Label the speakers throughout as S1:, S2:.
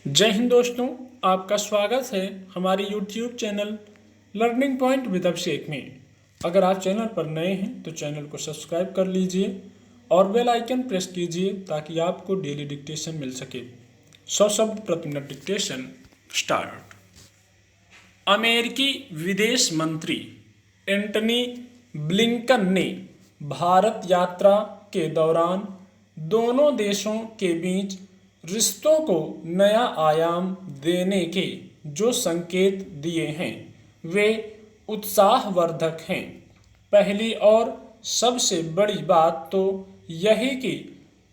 S1: जय हिंद दोस्तों, आपका स्वागत है हमारे YouTube channel Learning Point with Abhishek में। अगर आप चैनल पर नए हैं तो चैनल को सब्सक्राइब कर लीजिए और बेल आइकन प्रेस कीजिए ताकि आपको डेली डिक्टेशन मिल सके। 100 शब्द प्रति मिनट डिक्टेशन स्टार्ट। अमेरिकी विदेश मंत्री एंटनी ब्लिंकन ने भारत यात्रा के दौरान दोनों देशों के बीच रिश्तों को नया आयाम देने के जो संकेत दिए हैं वे उत्साहवर्धक हैं। पहली और सबसे बड़ी बात तो यही कि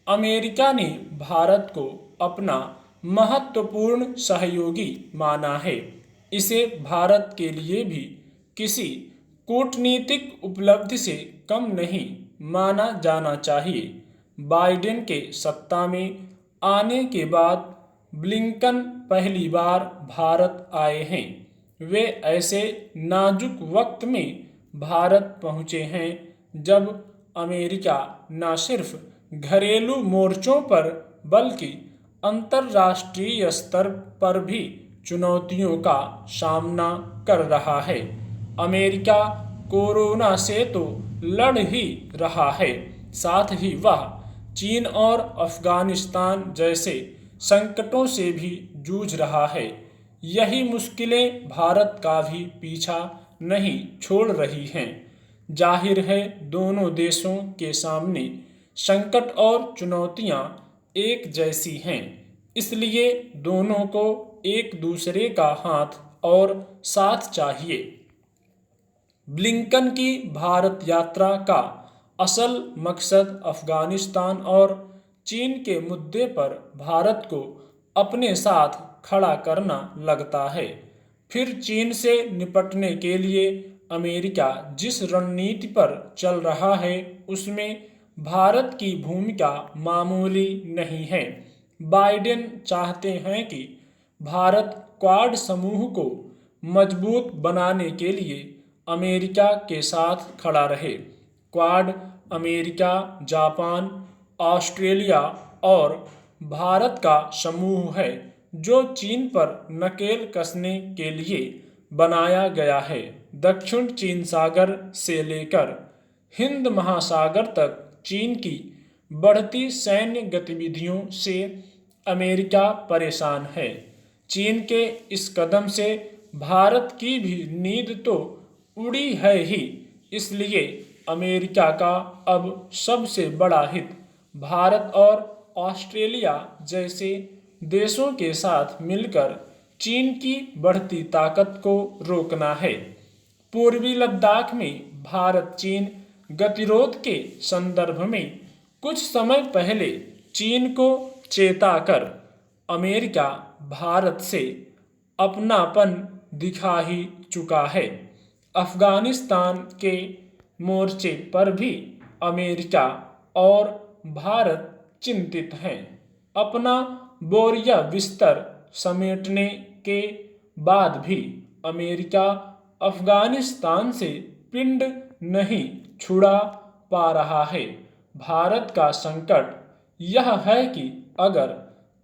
S1: अमेरिका ने भारत को अपना महत्वपूर्ण सहयोगी माना है। इसे भारत के लिए भी किसी कूटनीतिक उपलब्धि से कम नहीं माना जाना चाहिए। बाइडेन के सत्ता में आने के बाद ब्लिंकन पहली बार भारत आए हैं। वे ऐसे नाजुक वक्त में भारत पहुंचे हैं जब अमेरिका न सिर्फ घरेलू मोर्चों पर बल्कि अंतर्राष्ट्रीय स्तर पर भी चुनौतियों का सामना कर रहा है। अमेरिका कोरोना से तो लड़ ही रहा है, साथ ही वह चीन और अफगानिस्तान जैसे संकटों से भी जूझ रहा है। यही मुश्किलें भारत का भी पीछा नहीं छोड़ रही हैं। जाहिर है दोनों देशों के सामने संकट और चुनौतियां एक जैसी हैं, इसलिए दोनों को एक दूसरे का हाथ और साथ चाहिए। ब्लिंकन की भारत यात्रा का असल मकसद अफगानिस्तान और चीन के मुद्दे पर भारत को अपने साथ खड़ा करना लगता है। फिर चीन से निपटने के लिए अमेरिका जिस रणनीति पर चल रहा है उसमें भारत की भूमिका मामूली नहीं है। बाइडेन चाहते हैं कि भारत क्वाड समूह को मजबूत बनाने के लिए अमेरिका के साथ खड़ा रहे। क्वाड अमेरिका, जापान, ऑस्ट्रेलिया और भारत का समूह है जो चीन पर नकेल कसने के लिए बनाया गया है। दक्षिण चीन सागर से लेकर हिंद महासागर तक चीन की बढ़ती सैन्य गतिविधियों से अमेरिका परेशान है। चीन के इस कदम से भारत की भी नींद तो उड़ी है ही, इसलिए अमेरिका का अब सबसे बड़ा हित भारत और ऑस्ट्रेलिया जैसे देशों के साथ मिलकर चीन की बढ़ती ताकत को रोकना है। पूर्वी लद्दाख में भारत चीन गतिरोध के संदर्भ में कुछ समय पहले चीन को चेताकर अमेरिका भारत से अपनापन दिखा ही चुका है। अफगानिस्तान के मोर्चे पर भी अमेरिका और भारत चिंतित हैं। अपना बोरिया बिस्तर समेटने के बाद भी अमेरिका अफगानिस्तान से पिंड नहीं छुड़ा पा रहा है। भारत का संकट यह है कि अगर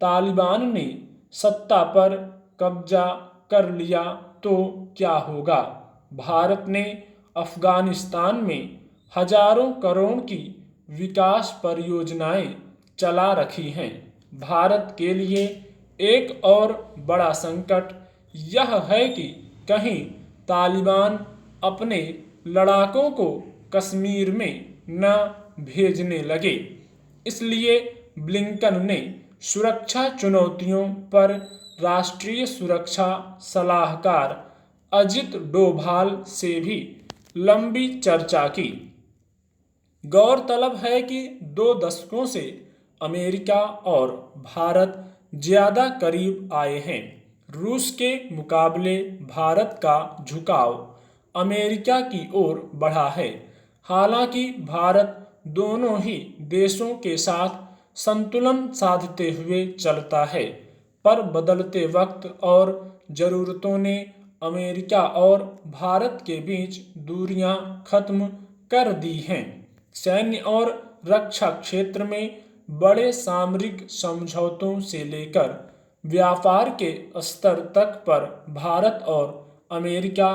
S1: तालिबान ने सत्ता पर कब्जा कर लिया तो क्या होगा। भारत ने अफगानिस्तान में हजारों करोड़ की विकास परियोजनाएं चला रखी हैं। भारत के लिए एक और बड़ा संकट यह है कि कहीं तालिबान अपने लड़ाकों को कश्मीर में न भेजने लगे। इसलिए ब्लिंकन ने सुरक्षा चुनौतियों पर राष्ट्रीय सुरक्षा सलाहकार अजित डोभाल से भी लंबी चर्चा की। गौरतलब है कि 2 दशकों से अमेरिका और भारत ज्यादा करीब आए हैं। रूस के मुकाबले भारत का झुकाव अमेरिका की ओर बढ़ा है। हालांकि भारत दोनों ही देशों के साथ संतुलन साधते हुए चलता है, पर बदलते वक्त और जरूरतों ने अमेरिका और भारत के बीच दूरियां खत्म कर दी हैं। सैन्य और रक्षा क्षेत्र में बड़े सामरिक समझौतों से लेकर व्यापार के स्तर तक पर भारत और अमेरिका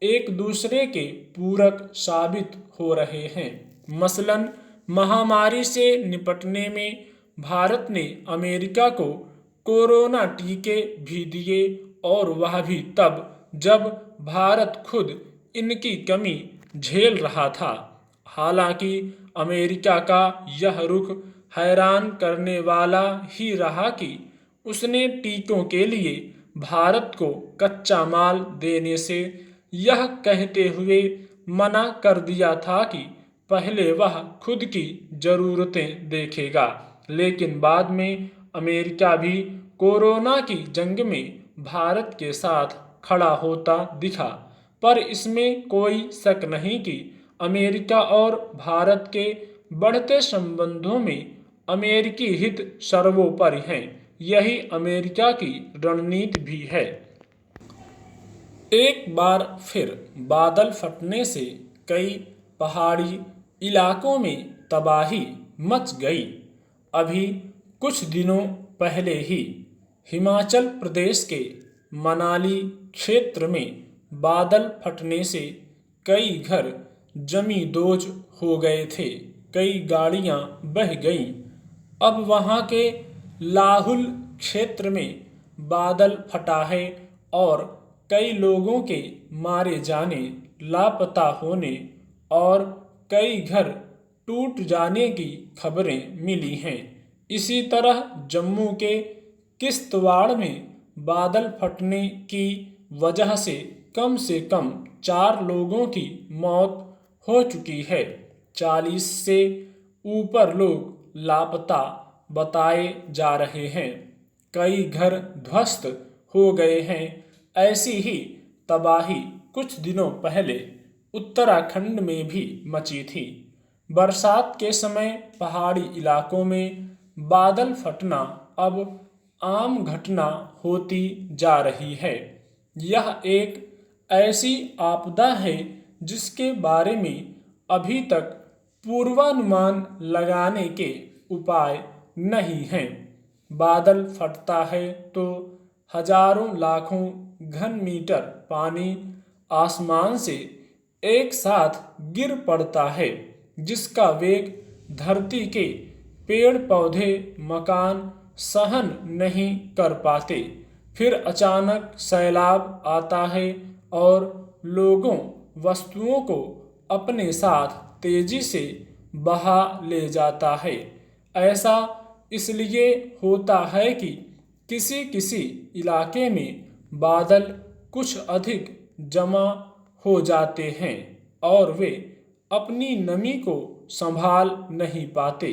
S1: एक दूसरे के पूरक साबित हो रहे हैं। मसलन महामारी से निपटने में भारत ने अमेरिका को कोरोना टीके भी दिए, और वह भी तब जब भारत खुद इनकी कमी झेल रहा था। हालांकि अमेरिका का यह रुख हैरान करने वाला ही रहा कि उसने टीकों के लिए भारत को कच्चा माल देने से यह कहते हुए मना कर दिया था कि पहले वह खुद की जरूरतें देखेगा, लेकिन बाद में अमेरिका भी कोरोना की जंग में भारत के साथ खड़ा होता दिखा। पर इसमें कोई शक नहीं कि अमेरिका और भारत के बढ़ते संबंधों में अमेरिकी हित सर्वोपरि हैं। यही अमेरिका की रणनीति भी है। एक बार फिर बादल फटने से कई पहाड़ी इलाकों में तबाही मच गई। अभी कुछ दिनों पहले ही हिमाचल प्रदेश के मनाली क्षेत्र में बादल फटने से कई घर जमींदोज हो गए थे, कई गाड़ियां बह गईं। अब वहां के लाहुल क्षेत्र में बादल फटा है और कई लोगों के मारे जाने, लापता होने और कई घर टूट जाने की खबरें मिली हैं। इसी तरह जम्मू के किश्तवाड़ में बादल फटने की वजह से कम 4 लोगों की मौत हो चुकी है। 40 से ऊपर लोग लापता बताए जा रहे हैं। कई घर ध्वस्त हो गए हैं। ऐसी ही तबाही कुछ दिनों पहले उत्तराखंड में भी मची थी। बरसात के समय पहाड़ी इलाकों में बादल फटना अब आम घटना होती जा रही है। यह एक ऐसी आपदा है जिसके बारे में अभी तक पूर्वानुमान लगाने के उपाय नहीं हैं। बादल फटता है तो हजारों लाखों घन मीटर पानी आसमान से एक साथ गिर पड़ता है, जिसका वेग धरती के पेड़ पौधे मकान सहन नहीं कर पाते। फिर अचानक सैलाब आता है और लोगों वस्तुओं को अपने साथ तेजी से बहा ले जाता है। ऐसा इसलिए होता है कि किसी किसी इलाके में बादल कुछ अधिक जमा हो जाते हैं और वे अपनी नमी को संभाल नहीं पाते,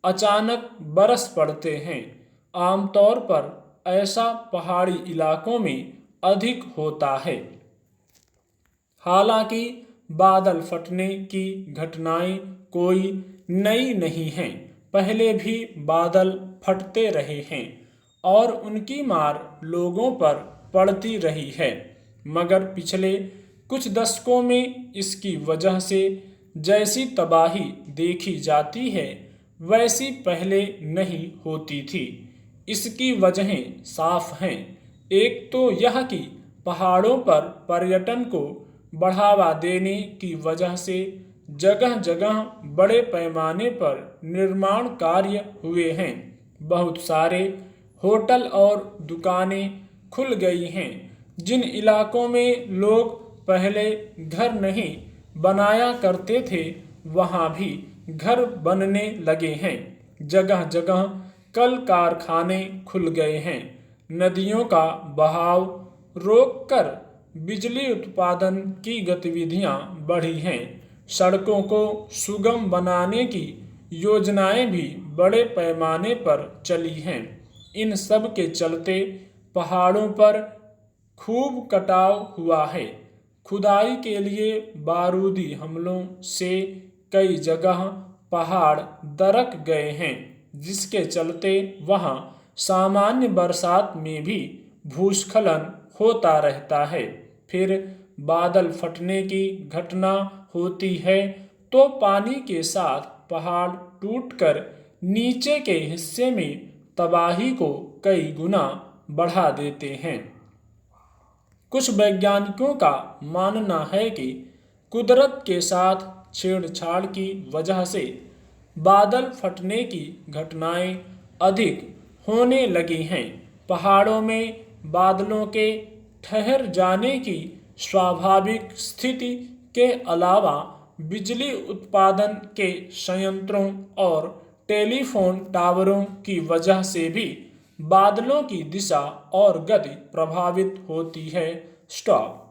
S1: अचानक बरस पड़ते हैं। आमतौर पर ऐसा पहाड़ी इलाकों में अधिक होता है। हालांकि बादल फटने की घटनाएं कोई नई नहीं हैं। पहले भी बादल फटते रहे हैं और उनकी मार लोगों पर पड़ती रही है, मगर पिछले कुछ दशकों में इसकी वजह से जैसी तबाही देखी जाती है वैसी पहले नहीं होती थी। इसकी वजहें साफ हैं। एक तो यह कि पहाड़ों पर पर्यटन को बढ़ावा देने की वजह से जगह जगह बड़े पैमाने पर निर्माण कार्य हुए हैं। बहुत सारे होटल और दुकानें खुल गई हैं। जिन इलाकों में लोग पहले घर नहीं बनाया करते थे वहां भी घर बनने लगे हैं। जगह जगह कल कारखाने खुल गए हैं। नदियों का बहाव रोककर बिजली उत्पादन की गतिविधियां बढ़ी हैं। सड़कों को सुगम बनाने की योजनाएं भी बड़े पैमाने पर चली हैं। इन सब के चलते पहाड़ों पर खूब कटाव हुआ है। खुदाई के लिए बारूदी हमलों से कई जगह पहाड़ दरक गए हैं, जिसके चलते वहां सामान्य बरसात में भी भूस्खलन होता रहता है। फिर बादल फटने की घटना होती है तो पानी के साथ पहाड़ टूटकर नीचे के हिस्से में तबाही को कई गुना बढ़ा देते हैं। कुछ वैज्ञानिकों का मानना है कि कुदरत के साथ छेड़छाड़ की वजह से बादल फटने की घटनाएं अधिक होने लगी हैं। पहाड़ों में बादलों के ठहर जाने की स्वाभाविक स्थिति के अलावा बिजली उत्पादन के संयंत्रों और टेलीफोन टावरों की वजह से भी बादलों की दिशा और गति प्रभावित होती है। स्टॉप।